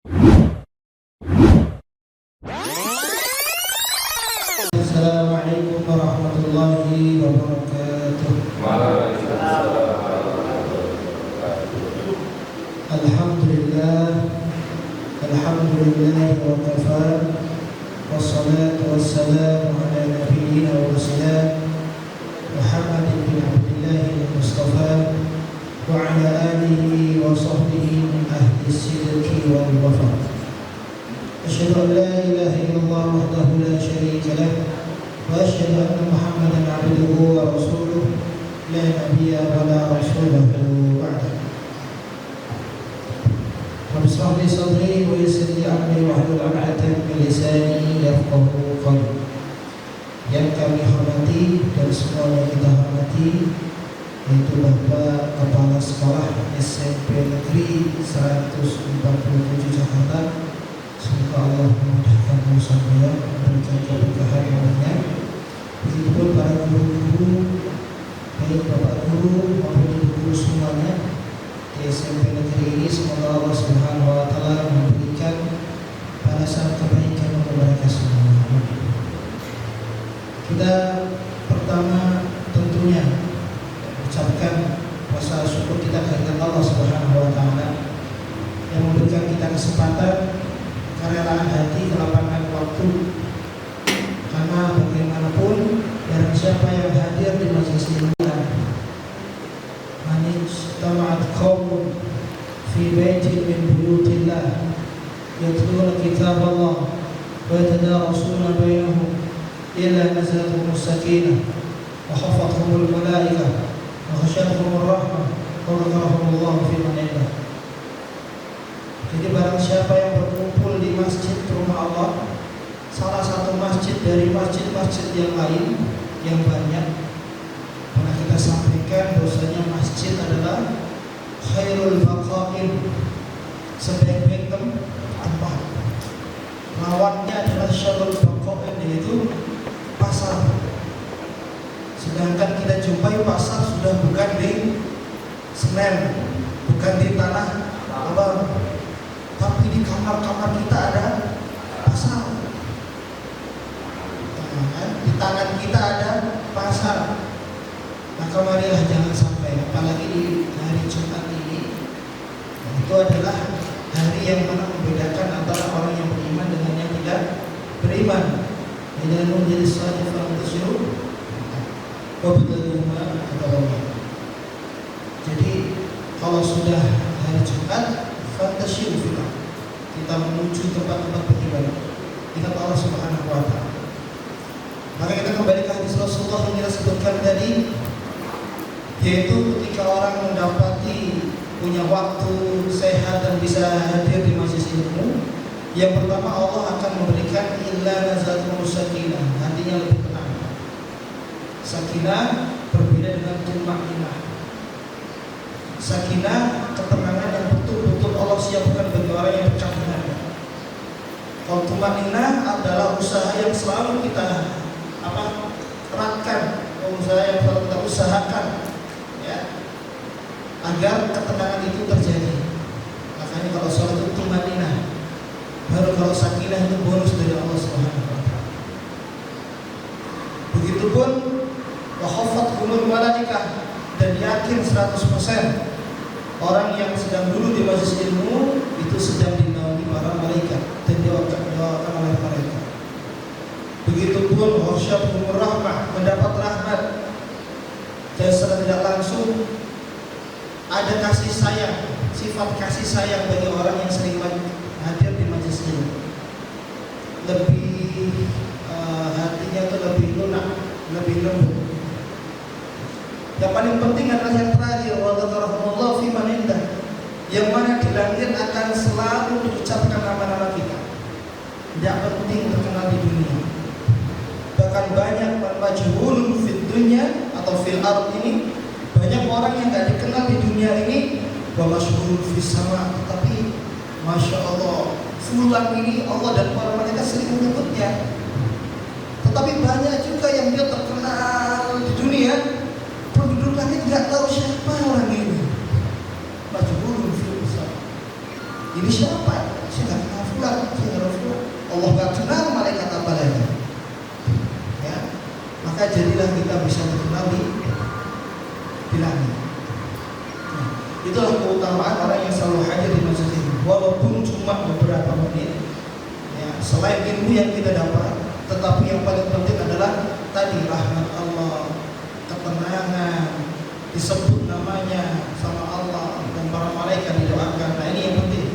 Assalamualaikum warahmatullahi wabarakatuh. Alhamdulillah wa kafa, wassalatu wassalamu ala nabiyyina wa rasulina Muhammad bin Abdullah al-Mustafa wa ala alihi wa sahbihi min ahli sidqi wal wafa. Asyhadu an la ilaha illallah wahdahu la syarika lah wa asyhadu anna Muhammadan abduhu wa rasuluh la nabiyya wa la rasulahu ba'da. Rabbi shrah li sadri wa yassir li amri wahlul 'uqdatam min lisani yafqahu qawli. Yang kami hormati dan semuanya kita hormati, yaitu Bapak Kepala Sekolah SMP Negeri 147 Jakarta. Semoga Allah memudahkan urusan beliau, memberikan keberkahan olehnya. Begitupun para guru-guru, baik bapak guru maupun ibu guru semuanya di SMP Negeri ini. Semoga Allah Subhanahu wa Ta'ala memberikan balasan kebaikan untuk mereka semua. Kita pertama tentunya ucapkan rasa syukur kita kehadirat Allah Subhanahu wa Ta'ala yang memberikan kita kesempatan, kerelaan hati, kelapangan waktu. Karena bagaimanapun barang siapa yang hadir di majelis ilmu, man ijtama'at qaumun fi baitin min buyutillah yatluna kitaballah wa yatadarasuna bainahum illa nazalathumul sakinah wa hafathumul malaikah wa khasyathumur rahmah wa dzakarahumullahu fi man indah. Jadi barang siapa yang berkumpul di masjid rumah Allah, salah satu masjid dari masjid-masjid yang lain yang banyak, pernah kita sampaikan bahwasanya masjid adalah khairul baqa'in, sebaik-baik tempat. Lawannya adalah syarrul baqa'in, yaitu pasar. Sedangkan kita jumpai pasar sudah bukan di Senen, bukan di Tanah Abang, tapi di kamar-kamar kita ada pasar. Di tangan kita ada pasar. Maka marilah jangan sampai, apalagi di hari Jumat ini, itu adalah hari yang mana membedakan antara orang yang beriman dengan yang tidak beriman. Tidak menjadi suatu fantasiu wabdaluma atau. Jadi kalau sudah hari Jumat, fantasiu filah, kita menuju tempat-tempat beribadah, ingat Allah Subhanahu wa Ta'ala. Maka kita kembali ke hadis Rasulullah yang kita sebutkan tadi, yaitu ketika orang mendapati punya waktu sehat dan bisa hadir di majelis ilmu, yang pertama Allah akan memberikan illa nazalatul sakinah, hatinya lebih tenang. Sakinah berbeda dengan tumaninah. Sakinah, ketenangan yang betul-betul Allah siapkan bagi orang yang percaya dengannya. Kalau tumaninah adalah usaha yang selalu kita eratkan, usaha yang selalu kita usahakan, ya, agar ketenangan itu terjadi. Makanya kalau sholat itu tumaninah, baru kalau sakinah itu bonus dari Allah Subhanahu wa Ta'ala. Begitupun wa khafathumul malaikah, dan yakin 100% orang yang sedang duduk di majelis ilmu itu sedang dinaungi para malaikat dan doakan oleh mereka. Begitupun wasyathumur rahmah, mendapat rahmat dan secara tidak langsung ada kasih sayang, sifat kasih sayang bagi orang yang sering hadir di majelis ilmu. Lebih hatinya itu lebih lunak, lebih lembut. Yang paling penting adalah yang terakhir, wa dzakarahumullahu fi man indah, yang mana di langit akan selalu diucapkan nama-nama kita. Tidak penting terkenal di dunia. Bahkan banyak majhulun fid dunya atau fil ard ini, banyak orang yang tidak dikenal di dunia ini, wa masyhurun fis sama, tapi masya Allah, fulan ini Allah dan para malaikat sering menyebutnya. Tetapi banyak juga yang dia terkenal di dunia, penduduk langit tidak tahu siapa orang ini. Majhulun fil sama. Ini siapa? Saya Allah gak kenal malaikat apa lagi? Ya, maka jadilah kita bisa terkenal di langit. Nah, itulah keutamaan orang yang selalu hadir di masjid ini, walaupun cuma beberapa menit. Ya, selain ilmu yang kita dapat, tetapi yang paling penting adalah tadi rahmat Allah, ketenangan, disebut namanya sama Allah dan para malaikat didoakan. Nah ini yang penting.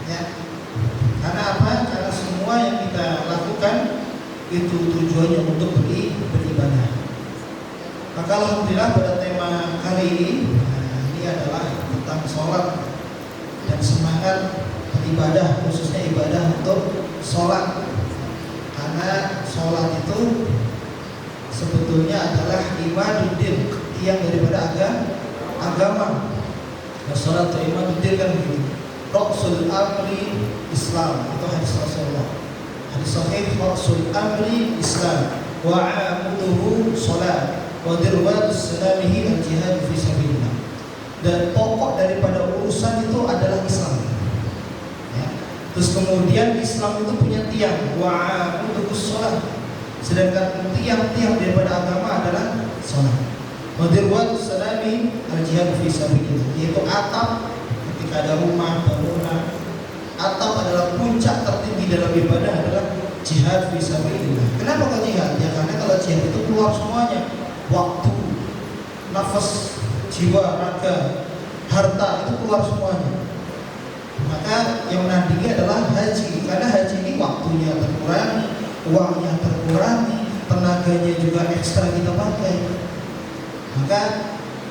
Ya. Karena apa? Karena semua yang kita lakukan itu tujuannya untuk beribadah. Maka alhamdulillah pada tema kali ini, ini adalah tentang sholat dan semangat beribadah, khususnya ibadah untuk sholat. Karena sholat itu sebetulnya adalah imaduddin, tiang daripada agama. Nah, sholat itu imaduddin kan begitu. Raqsul amri Islam, itu hadis Rasulullah. Hadis sahih, raqsul amri Islam wa amuduhu sholat wa dirwatus salamihi al-jihad fi sabilillah. Dan pokok daripada urusan itu adalah Islam. Ya. Terus kemudian Islam itu punya tiang, wa amuduhu sholat. Sedangkan tiang-tiang daripada agama adalah sholat. Wa dirwatus salami al-jihad fi sabilillah, yaitu atap ketika ada rumah bangunan. Atap adalah puncak tertinggi dalam ibadah adalah jihad fi sabilillah. Kenapa kok jihad? Ya karena kalau jihad itu keluar semuanya, waktu, nafas, jiwa, raga, harta, itu keluar semuanya. Maka yang menandingi adalah haji, karena haji ini waktunya terkurangi, uangnya terkurangi, tenaganya juga ekstra kita pakai. Maka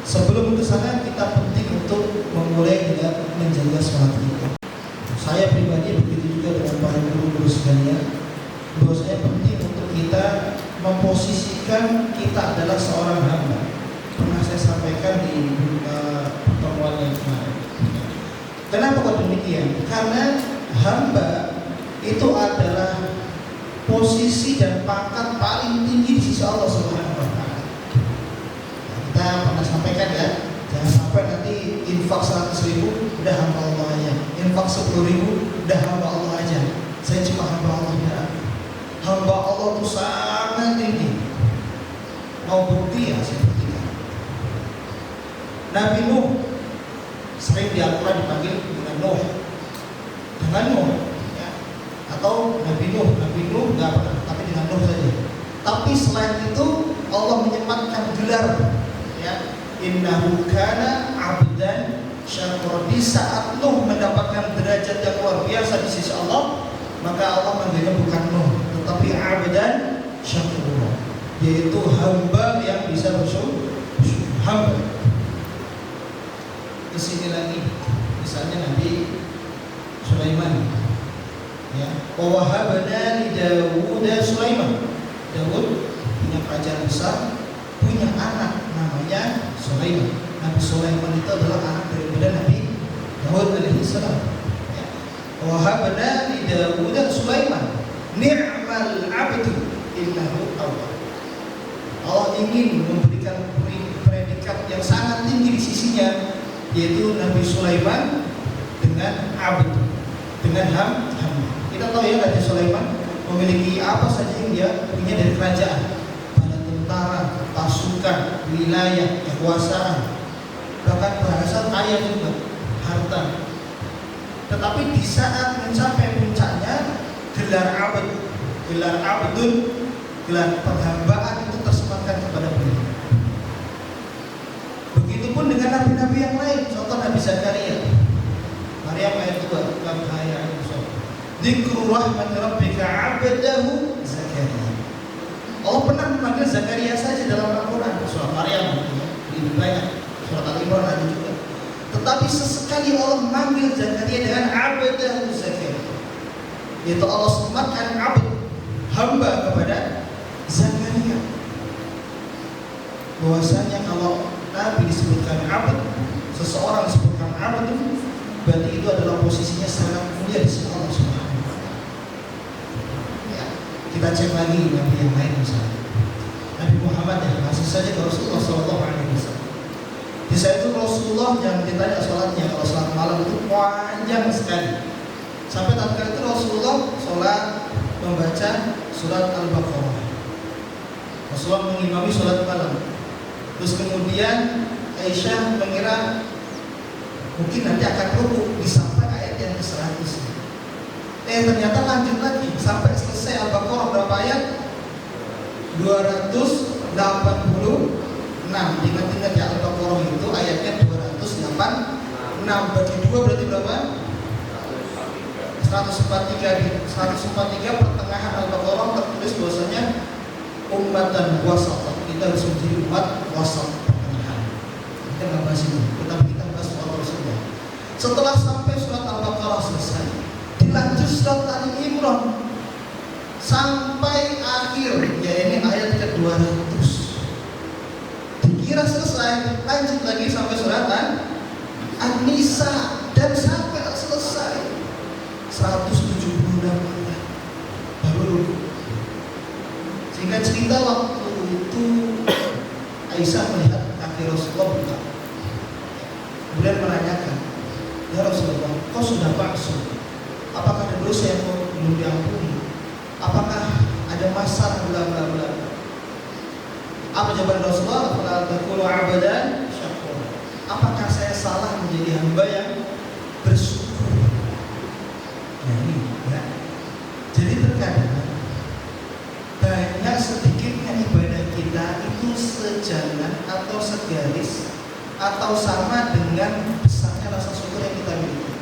sebelum ke sana kita penting untuk memulai juga menjaga sholat kita. Saya pribadi begitu juga dengan para guru-guru sekalian, bahwa saya penting untuk kita memposisikan kita adalah seorang hamba. Pernah saya sampaikan di pertemuan yang kemarin. Kenapa kok demikian? Karena hamba itu adalah posisi dan pangkat paling tinggi di sisi Allah Subhanahu wa Ta'ala. Kita pernah sampaikan ya, jangan sampai nanti infak 100.000 udah hamba Allah aja, infak 10.000 udah hamba Allah aja. Saya cuma hamba Allah ya. Hamba Allah itu sangat tinggi. Mau bukti ya saya buktikan. Nabi Nuh sering di Al-Quran dipanggil dengan Nuh, ya. Atau Nabi Nuh nggak pernah, tapi dengan Nuh saja. Tapi selain itu Allah menyematkan gelar, ya, innahu kana abdan syakur. Di saat Nuh mendapatkan derajat yang luar biasa di sisi Allah, maka Allah manggilnya bukan Nuh, tetapi abdan syakur, yaitu hamba yang bisa bersyukur. Hamba. Kesini lagi, misalnya Nabi Sulaiman, ya, wa wahabna li Dawud Sulaiman. Daud punya kerajaan besar, punya anak namanya Sulaiman. Nabi Sulaiman itu adalah anak daripada Nabi Daud alaihi salam. Ya. Wa wahabna li Dawud Sulaiman ni'mal 'abdu innahu awwab. Allah ingin memberikan predikat yang sangat tinggi di sisinya, yaitu Nabi Sulaiman dengan abd, dengan hamba. Kita tahu ya Nabi Sulaiman memiliki apa saja yang dia punya dari kerajaan, pada tentara, pasukan, wilayah, kekuasaan, bahkan bahasa kaya juga, harta. Tetapi di saat mencapai puncaknya, gelar abdun, gelar penghambaan itu tersematkan kepada beliau. Begitupun dengan nabi-nabi yang lain. Contoh Nabi Zakaria, Maryam ayat 2, dalam ayat Dzikru rahmat rabbika 'abdahu Zakaria. Allah pernah memanggil Zakaria saja dalam Al-Quran, surah Maryam, lebih banyak, surah Al-Imran ada juga. Tetapi sesekali Allah memanggil Zakaria dengan 'abdahu Zakaria, yaitu Allah sematkan abd, hamba kepada Zakaria. Bahwasanya kalau Nabi disebutkan abd, seseorang disebutkan abd, berarti itu adalah posisinya sangat mulia di sisi Allah Subhanahu wa Ta'ala. Ya, kita cek lagi Nabi yang lain misalnya. Nabi Muhammad ya, langsung saja ke Rasulullah SAW. Di saat itu Rasulullah jangan ditanya sholatnya, kalau sholat malam itu panjang sekali. Sampai tatkala itu Rasulullah sholat membaca surat Al-Baqarah. Rasulullah mengimami sholat malam. Terus kemudian Aisyah mengira mungkin nanti akan rukuk sampai ayat yang ke-100. Ternyata lanjut lagi sampai selesai Al-Baqarah berapa ayat? 286. Ingat-ingat ya, Al-Baqarah itu ayatnya 286. Bagi 2 berarti berapa? 143 pertengahan Al-Baqarah tertulis bahwasanya ummatan wasat. Kita harus menjadi umat wasat, pertengahan. Kita nggak bahas itu, tetapi kita bahas soal Rasulullah. Setelah sampai surat Al-Baqarah selesai, dilanjut surat Ali Imran sampai akhir, ya ini ayat ke-200. Dikira selesai, lanjut lagi sampai surat An-Nisa dan sampai selesai 176 ayat baru. Sehingga cerita waktu itu Aisyah melihat kaki Rasulullah buka, kemudian menanyakan, ya Rasulullah, kau sudah maksud? Apakah ada dosa yang belum diampuni? Apakah ada masalah bla. Apa jawaban Rasulullah? Fala takunu abadan syakur. Apakah saya salah menjadi hamba yang bersyukur? Nah ini ya. Jadi terkadang banyak sedikitnya ibadah kita itu sejalan atau segaris atau sama dengan besarnya rasa syukur yang kita miliki.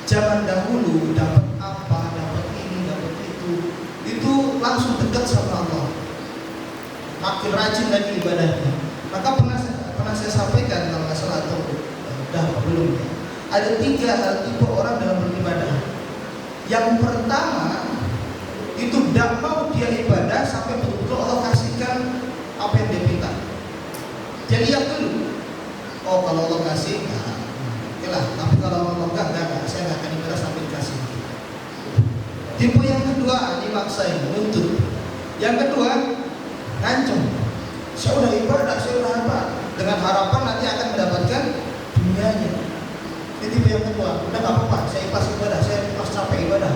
Zaman dahulu dapat apa, dapat ini, dapat itu langsung dekat sama Allah. Makin rajin lagi ibadahnya. Maka pernah saya sampaikan kalau nggak salah atau udah belum ya. Ada 3 tipe orang dalam beribadah. Yang pertama itu tidak mau dia ibadah sampai betul-betul Allah kasihkan apa yang dia minta. Jadi yang dulu, oh kalau Allah kasih, nah, oke lah. Tapi kalau Allah enggak, saya nggak akan ibadah sampai dikasih. Tipe yang kedua dimaksain, nuntut. Yang kedua ngancem. Saya udah ibadah, saya udah apa? Dengan harapan nanti akan mendapatkan dunianya. Ini tipe yang kedua. Udah nggak apa-apa, saya ikhlas ibadah, saya ikhlas capek ibadah.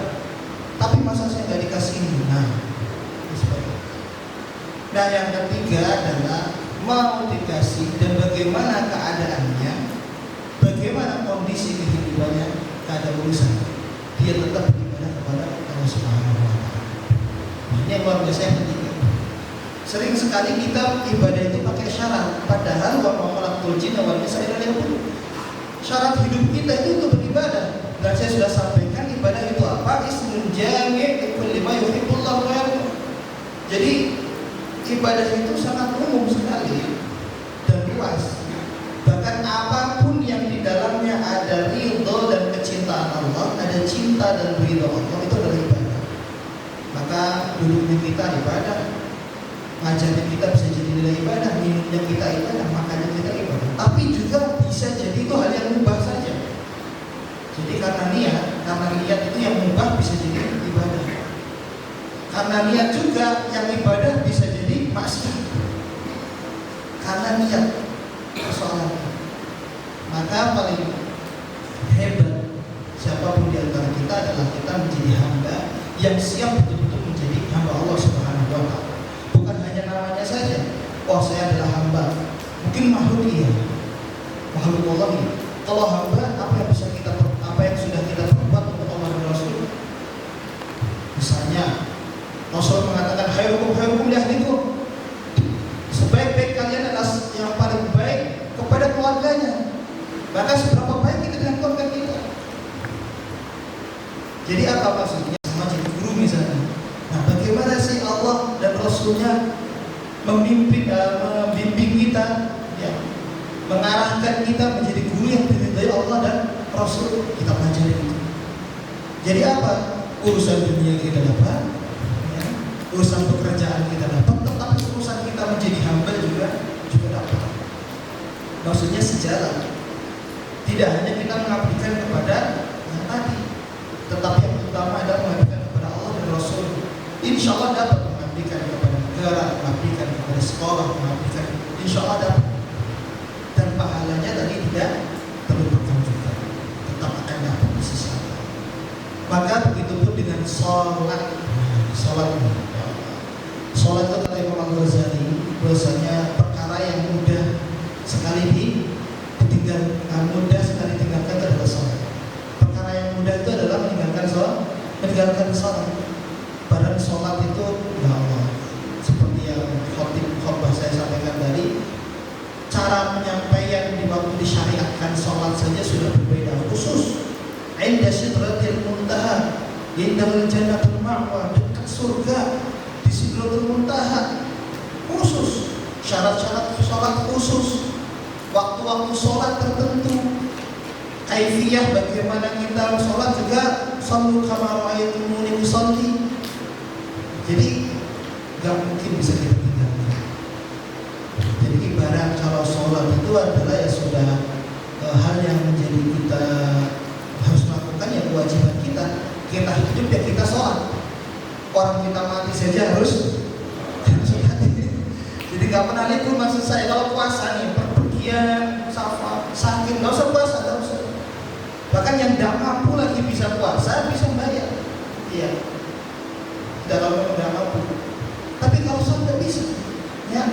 Tapi masa saya nggak dikasih ini? Nah, yang ketiga adalah mau dikasih dan bagaimana keadaannya, bagaimana kondisi kehidupannya, tak ada urusan. Dia tetap beribadah kepada Allah Subhanahu wa Ta'ala. Ini yang luar biasa yang ketiga. Sering sekali kita ibadah itu pakai syarat, padahal wa ma khalaqtul jinna wal insa illa liya'budun. Syarat hidup kita itu untuk beribadah. Dan saya sudah sampaikan ibadah itu apa? Ismun jami' likulli ma yuhibbullahu wa yarda. Jadi ibadah itu sangat umum sekali dan luas. Bahkan apapun yang di dalamnya ada ridho dan kecintaan Allah, ada cinta dan ridho Allah, itu adalah ibadah. Maka duduknya kita ibadah, ngajarnya kita bisa jadi nilai ibadah, minumnya kita ibadah, makannya kita ibadah. Tapi juga bisa jadi itu hal yang mubah saja. Jadi karena niat itu yang mubah bisa jadi ibadah. Karena niat juga yang ibadah bisa jadi maksiat. Karena niat persoalannya. Maka paling hebat siapapun di antara kita adalah kita menjadi hamba yang siap betul-betul menjadi hamba Allah Subhanahu wa Ta'ala. Bukan hanya namanya saja. Oh saya adalah hamba. Mungkin makhluk iya, makhluk Allah iya. Kalau hamba apa yang sudah kita perbuat untuk Allah dan Rasul. Misalnya Rasul mengatakan khairukum li ahlikum. Sebaik-baik kalian adalah yang paling baik kepada keluarganya. Maka seberapa baik kita dengan keluarga kita. Jadi apa maksudnya? Sama jadi guru misalnya. Nah, bagaimana sih Allah dan Rasulnya membimbing kita, ya, mengarahkan kita menjadi guru yang diridhai Allah dan Rasul, kita pelajari itu. Jadi apa? Urusan dunia kita dapat, ya, urusan pekerjaan kita dapat, tetapi urusan kita menjadi hamba juga dapat. Maksudnya sejalan. Tidak hanya kita mengabdikan kepada yang tadi, tetapi yang utama adalah mengabdikan kepada Allah dan Rasul. Insya Allah dapat mengabdikan kepada negara, mengabdikan kepada sekolah, mengabdikan, insya Allah dapat. Dan pahalanya tadi tidak terlupakan juga, tetap akan dapat di sisi Allah. Maka begitu pun dengan sholat. Sholat itu kata Imam Al-Ghazali, bahwasanya perkara yang mudah sekali ditinggalkan adalah sholat. Perkara yang mudah itu adalah meninggalkan sholat. Padahal sholat itu, ya Allah, seperti yang khotbah saya sampaikan tadi, cara penyampaian di waktu disyariatkan sholat saja sudah berbeda. Khusus inda sidratil muntaha, indal jannatul ma'wa, dekat surga di sidratul muntaha. Khusus syarat-syarat sholat khusus, waktu-waktu sholat tertentu, kaifiyah bagaimana kita sholat juga, shallu kama ra'aitumuni usolli. Jadi gak mungkin bisa kita tinggalkan. Jadi ibarat kalau sholat itu adalah ya sudah hal yang menjadi kita harus melakukan, ya kewajiban kita. Kita hidup ya kita sholat. Orang kita mati saja harus sholat. Jadi gak pernah libur maksud saya. Kalau puasa nih, perpergian, safar, sakit, gak usah puasa, gak usah. Bahkan yang gak mampu lagi bisa puasa, bisa bayar. Iya. Tidak kalau gak mampu. Tapi kalau sholat gak bisa, ya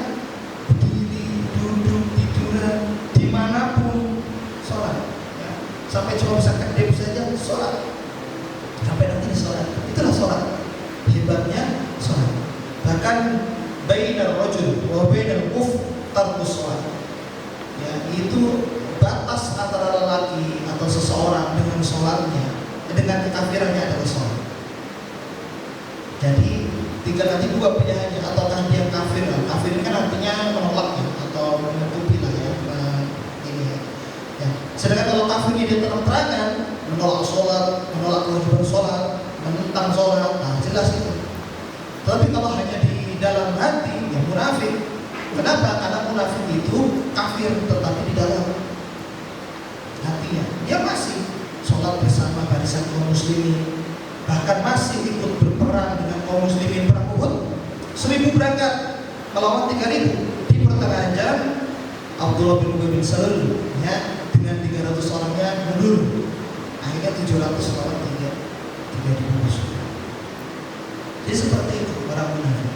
berdiri, duduk, tiduran, dimanapun sholat. Ya. Sampai cuma bisa kedip saja sholat. Sampai nanti sholat. Itulah sholat. Hebatnya sholat. Bahkan bainal rajul wa bainal kufr tarkus sholat. Ya, itu batas antara lelaki atau seseorang dengan sholatnya, dengan kekafirannya adalah sholat. Jadi tinggal nanti dua pilihannya, ataukah dia kafir. Kafir ini kan artinya menolak ya, atau menutupi lah ya, ini ya. Sedangkan kalau kafir ini dia terang-terangan menolak sholat, menolak kewajiban sholat, menentang sholat, nah jelas itu. Tapi kalau hanya di dalam hati, ya munafik. Kenapa? Karena munafik itu kafir tetapi di dalam hatinya dia masih sholat bersama barisan kaum muslimin, bahkan masih ikut berperang dengan kaum muslimin perang Uhud. 1000 berangkat melawan 3000 di pertengahan jalan Abdullah bin Ubay bin Salul ya, dengan 300 orangnya mundur, akhirnya 700 lawan 3.000 musuh. Jadi seperti itu orang munafik.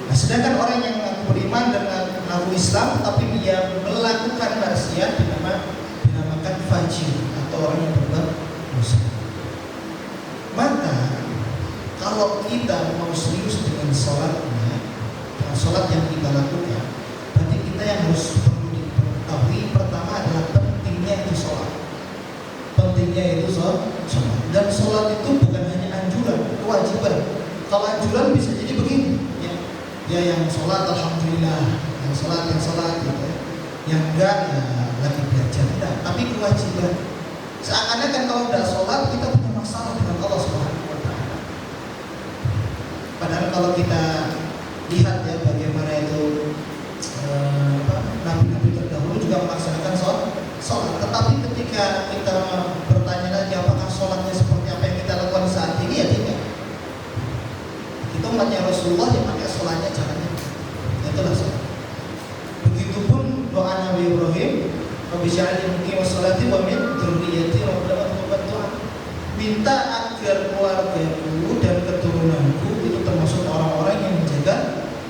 Nah, sedangkan orang yang mengaku beriman dan mengaku Islam tetapi dia melakukan maksiat dinamakan fajir atau orang yang berbuat dosa. Maka kalau kita mau serius dengan sholatnya, dengan sholat yang kita lakukan, berarti kita yang harus perlu diketahui pertama adalah pentingnya itu sholat. Pentingnya itu sholat. Dan sholat itu bukan hanya anjuran, kewajiban. Kalau anjuran bisa jadi begini, ya yang sholat alhamdulillah, yang sholat gitu ya. Yang enggak ya lagi belajar, enggak. Tapi kewajiban. Seakan-akan kalau tidak sholat kita punya masalah dengan Allah Subhanahu wa Ta'ala. Padahal kalau kita lihat ya bagaimana itu nabi-nabi terdahulu juga melaksanakan sholat. Tetapi ketika kita bertanya lagi apakah sholatnya seperti apa yang kita lakukan saat ini, ya tidak. Itu umatnya Rasulullah yang pakai sholatnya caranya. Itulah sholat. Begitupun doa Nabi Ibrahim, Rabbi ja'alni muqima sholati wa min dzurriyyati rabbana taqabbal du'a. Minta agar keluargaku dan keturunanku itu termasuk orang-orang yang menjaga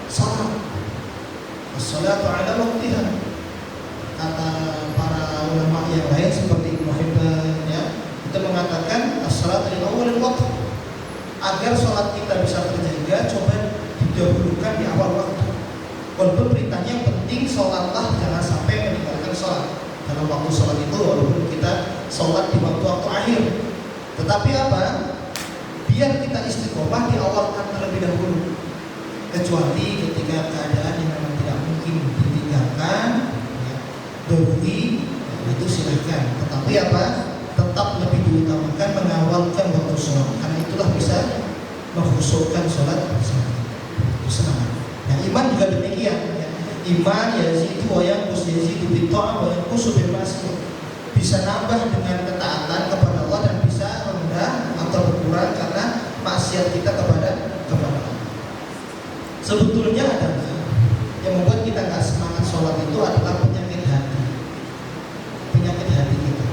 salat. As-salatu ala waqtiha. Kata para ulama yang lain seperti Ibnu Hibban ya, itu mengatakan as-salatu li awwalil waqt. Agar sholat kita bisa terjaga, coba didahulukan di awal waktu. Walaupun beritanya yang penting sholatlah, jangan sampai meninggalkan sholat. Dalam waktu sholat itu walaupun kita sholat di waktu-waktu akhir, tetapi apa? Biar kita istiqomah diawalkan terlebih dahulu. Kecuali ketika keadaan yang memang tidak mungkin ditinggalkan, ya, doruri, ya, itu silakan. Tetapi apa? Tetap lebih diutamakan mengawalkan waktu sholat, karena itulah bisa mengkhusyukkan sholat bersama. Itu semangat. Nah, iman juga demikian. Ya. Iman yazidu wa yanqus, yazidu bitta'ah wa yanqusu bil ma'siyah. Bisa nambah dengan ketaatan kepada Allah dan bisa rendah atau berkurang karena maksiat kita kepada Allah. Sebetulnya adalah yang membuat kita nggak semangat sholat itu adalah penyakit hati kita.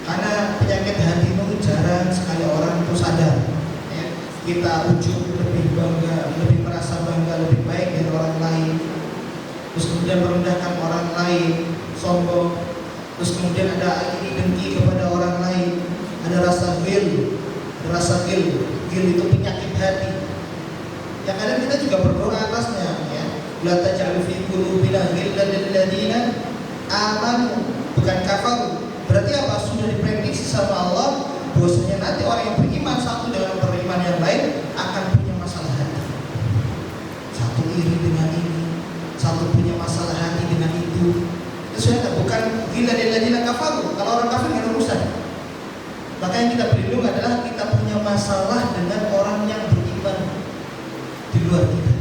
Karena penyakit hati itu jarang sekali kita ujub, lebih bangga, lebih merasa bangga, lebih baik dari orang lain, terus kemudian merendahkan orang lain, sombong, terus kemudian ada iri dengki kepada orang lain, ada rasa ghil, ghil itu penyakit hati. Yang kadang kita juga berdoa atasnya, ya. La taj'al fi qulubina ghillan lil ladzina amanu, bukan kafaru. Berarti apa? Sudah diprediksi sama Allah bahwasanya nanti orang yang beriman satu dengan beriman yang lain akan punya masalah hati. Satu iri dengan ini, satu punya masalah hati dengan itu. Itu sudah bukan ghillan lil ladzina kafaru. Kalau orang kafir nggak ada urusan. Maka yang kita berlindung adalah kita punya masalah dengan orang yang beriman di luar kita.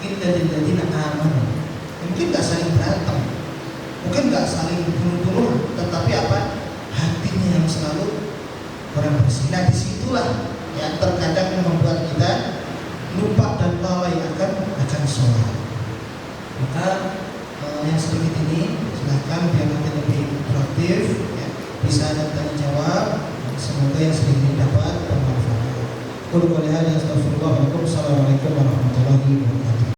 Ghillan lil ladzina amanu. Mungkin nggak saling berantem, mungkin nggak saling bunuh-bunuh, tetapi apa? Hatinya yang selalu orang bersih. Nah disitulah yang terkadang membuat kita lupa dan lalai akan sholat. Maka yang sedikit ini silahkan biar nanti lebih produktif, ya, bisa ada tanya jawab. Semoga yang sedikit ini dapat bermanfaat. Qul qawli hadza astaghfirullah wa lakum. Assalamualaikum warahmatullahi wabarakatuh.